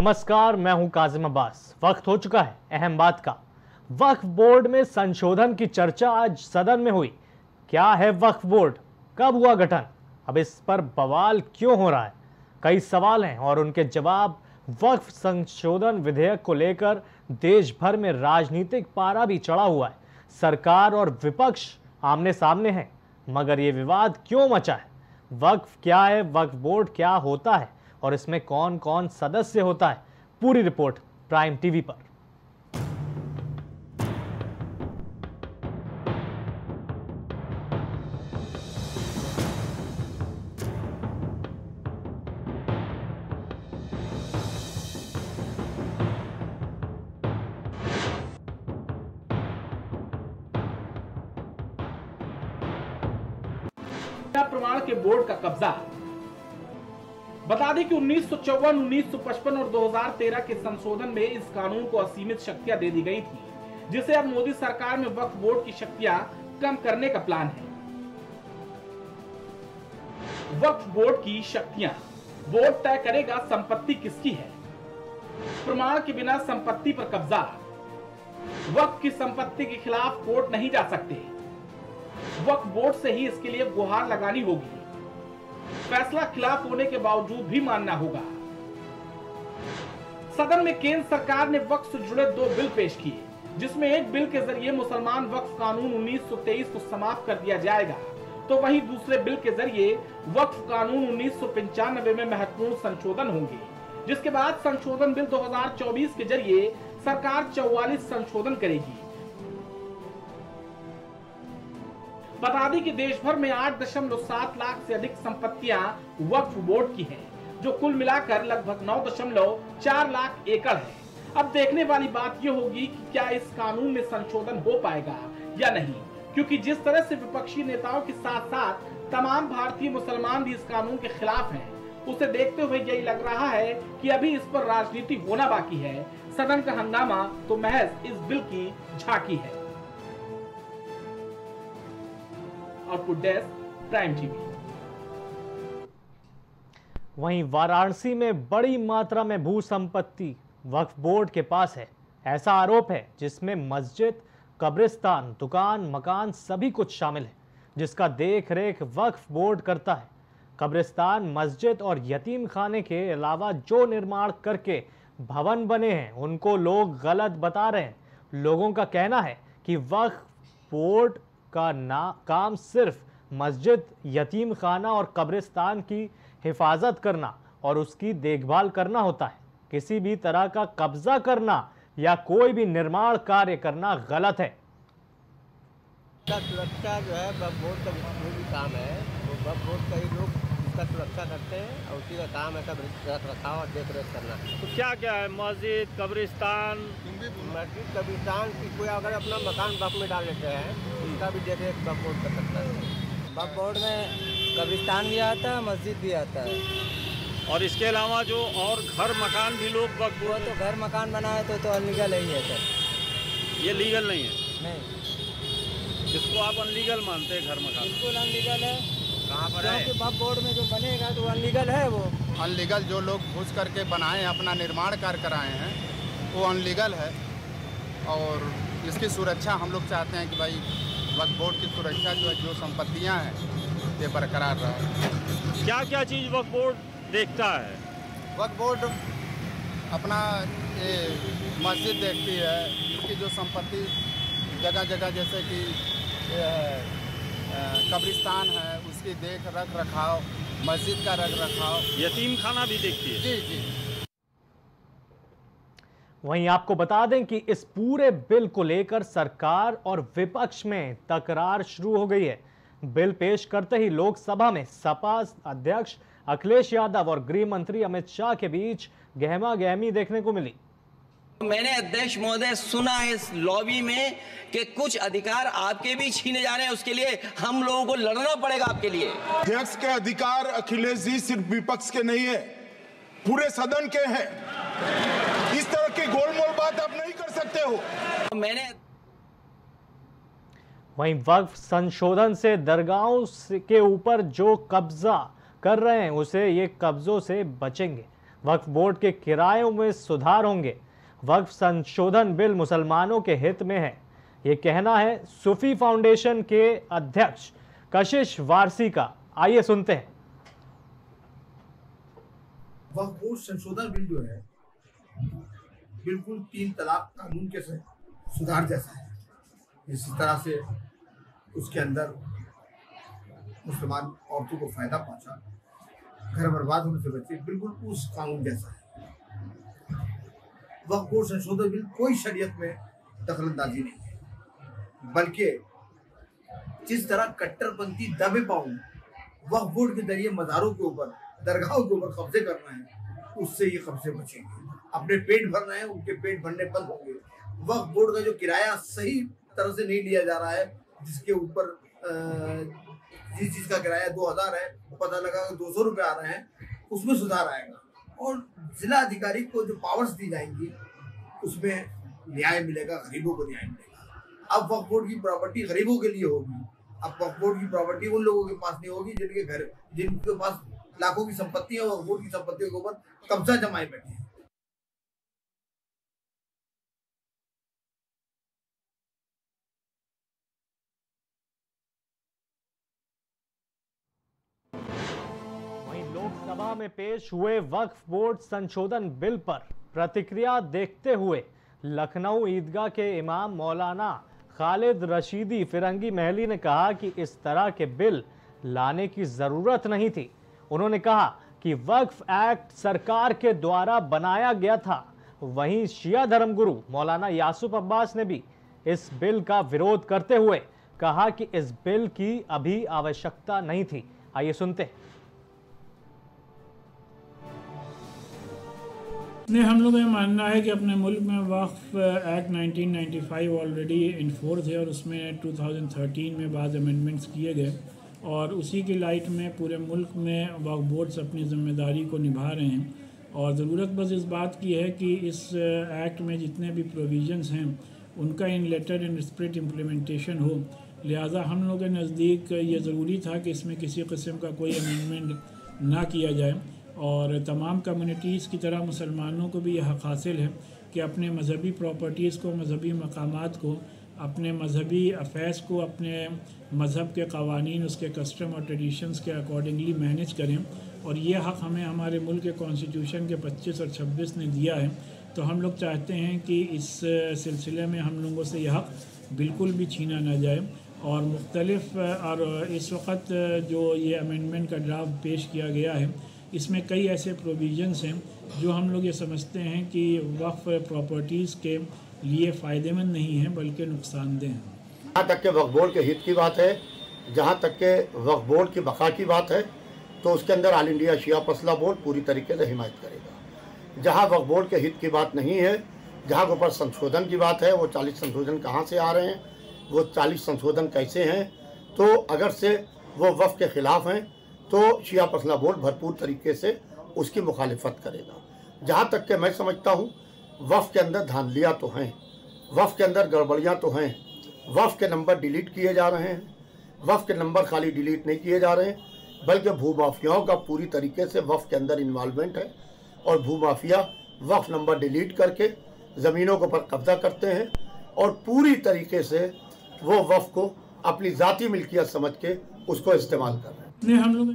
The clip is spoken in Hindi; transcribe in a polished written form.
नमस्कार, मैं हूं काजिम अब्बास। वक्त हो चुका है अहम बात का। वक्फ बोर्ड में संशोधन की चर्चा आज सदन में हुई। क्या है वक्फ बोर्ड, कब हुआ गठन, अब इस पर बवाल क्यों हो रहा है? कई सवाल हैं और उनके जवाब। वक्फ संशोधन विधेयक को लेकर देश भर में राजनीतिक पारा भी चढ़ा हुआ है। सरकार और विपक्ष आमने सामने हैं, मगर ये विवाद क्यों मचा है? वक्फ क्या है, वक्फ बोर्ड क्या होता है और इसमें कौन कौन सदस्य होता है? पूरी रिपोर्ट प्राइम टीवी पर। प्रमाण के बोर्ड का कब्जा। बता दें कि 1954, 1955 और 2013 के संशोधन में इस कानून को असीमित शक्तियां दे दी गई थी, जिसे अब मोदी सरकार में वक्फ बोर्ड की शक्तियां कम करने का प्लान है। वक्फ बोर्ड की शक्तियां। बोर्ड तय करेगा संपत्ति किसकी है। प्रमाण के बिना संपत्ति पर कब्जा। वक्फ की संपत्ति के खिलाफ कोर्ट नहीं जा सकते। वक्फ बोर्ड से ही इसके लिए गुहार लगानी होगी। फैसला खिलाफ होने के बावजूद भी मानना होगा। सदन में केंद्र सरकार ने वक्फ से जुड़े 2 बिल पेश किए, जिसमें एक बिल के जरिए मुसलमान वक्फ कानून 1923 को समाप्त कर दिया जाएगा, तो वहीं दूसरे बिल के जरिए वक्फ कानून 1995 में महत्वपूर्ण संशोधन होंगे, जिसके बाद संशोधन बिल 2024 के जरिए सरकार 44 संशोधन करेगी। बता दें कि देश भर में 8.7 लाख से अधिक संपत्तियां वक्फ बोर्ड की हैं, जो कुल मिलाकर लगभग 9.4 लाख एकड़ है। अब देखने वाली बात यह होगी कि क्या इस कानून में संशोधन हो पाएगा या नहीं, क्योंकि जिस तरह से विपक्षी नेताओं के साथ साथ तमाम भारतीय मुसलमान भी इस कानून के खिलाफ हैं, उसे देखते हुए यही लग रहा है कि अभी इस पर राजनीति होना बाकी है। सदन का हंगामा तो महज इस बिल की झांकी है। Output desk prime TV. वहीं वाराणसी में बड़ी मात्रा में भू संपत्ति वक्फ बोर्ड के पास है। ऐसा आरोप है जिसमें मस्जिद, कब्रिस्तान, दुकान, मकान सभी कुछ शामिल है, जिसका देख रेख वक्फ बोर्ड करता है। कब्रिस्तान, मस्जिद और यतीम खाने के अलावा जो निर्माण करके भवन बने हैं, उनको लोग गलत बता रहे हैं। लोगों का कहना है कि वक्फ बोर्ड का काम सिर्फ मस्जिद, यतीम खाना और कब्रिस्तान की हिफाजत करना और उसकी देखभाल करना होता है। किसी भी तरह का कब्जा करना या कोई भी निर्माण कार्य करना गलत है। सुरक्षा जो है वक्फ बोर्ड का जो भी काम है, वो वक्फ बोर्ड का ही लोग उसका सुरक्षा करते हैं और उसी का काम है सब रख रखाव और देख रेख करना। तो क्या क्या है? मस्जिद, कब्रिस्तान, की कोई अगर अपना मकान वक्फ में डाल लेते हैं, उसका भी देख रेख वक्फ बोर्ड कर सकता है। वक्फ बोर्ड में कब्रिस्तान भी आता है, मस्जिद भी आता है। और इसके अलावा जो और घर मकान भी लोग वक्फ बोर्ड तो घर मकान बनाए तो अनलीगल ही है सर। ये लीगल नहीं है? नहीं। जिसको आप अनलीगल मानते हैं घर मकान, बिल्कुल अनलीगल है। कहाँ पर है? क्योंकि वक्फ बोर्ड में जो बनेगा तो अनलीगल है। वो अनलीगल जो लोग घुस करके बनाए हैं, अपना निर्माण कार्य कराए हैं, वो अनलीगल है। और इसकी सुरक्षा हम लोग चाहते हैं कि भाई वक्फ बोर्ड की सुरक्षा जो संपत्तियां हैं ये बरकरार रहे। क्या क्या चीज़ वक्फ बोर्ड देखता है? वक्फ बोर्ड अपना ये मस्जिद देखती है, इसकी जो संपत्ति जगह जगह जैसे कि कब्रिस्तान है उसकी देख रख रखाव, मस्जिद का रख रखाव, यतीम खाना भी देखती है। जी जी। वहीं आपको बता दें कि इस पूरे बिल को लेकर सरकार और विपक्ष में तकरार शुरू हो गई है। बिल पेश करते ही लोकसभा में सपा अध्यक्ष अखिलेश यादव और गृह मंत्री अमित शाह के बीच गहमा गहमी देखने को मिली। मैंने अध्यक्ष महोदय सुना है इस लॉबी में कि कुछ अधिकार आपके भी छीने जा रहे हैं, उसके लिए हम लोगों को लड़ना पड़ेगा आपके लिए। अध्यक्ष के अधिकार अखिलेश जी सिर्फ विपक्ष के नहीं है, पूरे सदन के हैं। इस तरह की गोलमोल बात आप नहीं कर सकते हो। मैंने वहीं वक्फ संशोधन से दरगाहों के ऊपर जो कब्जा कर रहे हैं उसे ये कब्जों से बचेंगे। वक्फ बोर्ड के किरायों में सुधार होंगे। वक्फ संशोधन बिल मुसलमानों के हित में है, ये कहना है सूफी फाउंडेशन के अध्यक्ष कशिश वारसी का। आइए सुनते हैं। वक्फ बोर्ड संशोधन बिल जो है बिल्कुल 3 तलाक कानून के सुधार जैसा है। इसी तरह से उसके अंदर मुसलमान औरतों को फायदा पहुंचा, घर बर्बाद होने से बचे, बिल्कुल उस कानून जैसा है। वक्फ बोर्ड संशोधन बिल कोई शरीयत में दखलंदाजी नहीं है, बल्कि जिस तरह कट्टरपंथी दबे पाँव वक्फ बोर्ड के जरिए मज़ारों के ऊपर, दरगाहों के ऊपर कब्जे करना है, उससे ये कब्जे बचेंगे। अपने पेट भरना है, उनके पेट भरने बंद होंगे। वक्फ बोर्ड का जो किराया सही तरह से नहीं लिया जा रहा है, जिसके ऊपर जिस चीज़ का किराया 2000 है, पता लगा 200 रुपये आ रहे हैं, उसमें सुधार आएगा। और जिला अधिकारी को जो पावर्स दी जाएंगी उसमें न्याय मिलेगा, गरीबों को न्याय मिलेगा। अब वक्फ बोर्ड की प्रॉपर्टी गरीबों के लिए होगी। अब वक्फ बोर्ड की प्रॉपर्टी उन लोगों के पास नहीं होगी जिनके घर, जिनके पास लाखों की संपत्ति है, वक्फ बोर्ड की संपत्तियों के ऊपर कब्जा जमाए बैठे हैं। लोकसभा में पेश हुए वक्फ बोर्ड संशोधन बिल पर प्रतिक्रिया देखते हुए लखनऊ ईदगाह के इमाम मौलाना खालिद रशीदी फिरंगी महली ने कहा कि इस तरह के बिल लाने की जरूरत नहीं थी। उन्होंने कहा कि वक्फ एक्ट सरकार के द्वारा बनाया गया था। वहीं शिया धर्मगुरु मौलाना यासूफ अब्बास ने भी इस बिल का विरोध करते हुए कहा कि इस बिल की अभी आवश्यकता नहीं थी। आइए सुनते हैं। नहीं, हम लोग का मानना है कि अपने मुल्क में वक्फ एक्ट 1995 ऑलरेडी इन्फोर्स है और उसमें 2013 में बाद अमेंडमेंट्स किए गए और उसी की लाइट में पूरे मुल्क में वक्फ बोर्ड्स अपनी ज़िम्मेदारी को निभा रहे हैं। और ज़रूरत बस इस बात की है कि इस एक्ट में जितने भी प्रोविजंस हैं उनका इन लेटर एंड स्पिरिट इम्प्लीमेंटेशन हो। लिहाजा हम लोग के नज़दीक ये ज़रूरी था कि इसमें किसी किस्म का कोई अमेंडमेंट ना किया जाए और तमाम कम्युनिटीज़ की तरह मुसलमानों को भी यह हक़ हासिल है कि अपने मजहबी प्रॉपर्टीज़ को, मजहबी मकामात को, अपने मजहबी अफेयर्स को अपने मज़हब के क़वानीन, उसके कस्टम और ट्रेडिशंस के अकॉर्डिंगली मैनेज करें। और ये हक़ हमें हमारे मुल्क के कॉन्स्टिट्यूशन के 25 और 26 ने दिया है। तो हम लोग चाहते हैं कि इस सिलसिले में हम लोगों से यह हक़ बिल्कुल भी छीना ना जाए। और मुख्तलिफ और इस वक्त जो ये अमेंडमेंट का ड्राफ्ट पेश किया गया है इसमें कई ऐसे प्रोविजंस हैं जो हम लोग ये समझते हैं कि वक्फ प्रॉपर्टीज़ के लिए फ़ायदेमंद नहीं हैं बल्कि नुकसानदेह हैं। जहाँ तक के वक्फ बोर्ड के हित की बात है, जहाँ तक के वक्फ बोर्ड की बका की बात है, तो उसके अंदर ऑल इंडिया शिया फैसला बोर्ड पूरी तरीके से हिमायत करेगा। जहाँ वक्फ बोर्ड के हित की बात नहीं है, जहाँ के ऊपर संशोधन की बात है, वो 40 संशोधन कहाँ से आ रहे हैं, वो 40 संशोधन कैसे हैं, तो अगर से वो वक्फ के ख़िलाफ़ हैं तो शिया फैसला बोर्ड भरपूर तरीके से उसकी मुखालिफत करेगा। जहाँ तक कि मैं समझता हूँ वक्फ के अंदर धांधलियाँ तो हैं, वक्फ के अंदर गड़बड़ियाँ तो हैं, वक्फ के नंबर डिलीट किए जा रहे हैं। वक्फ के नंबर खाली डिलीट नहीं किए जा रहे हैं बल्कि भूमाफियाओं का पूरी तरीके से वक्फ के अंदर इन्वॉल्वमेंट है और भूमाफिया वक्फ नंबर डिलीट करके ज़मीनों के ऊपर कब्जा करते हैं और पूरी तरीके से वो वक्फ को अपनी ज़ाती मिल्कियत समझ के उसको इस्तेमाल कर रहे हैं। नहीं, हम लोग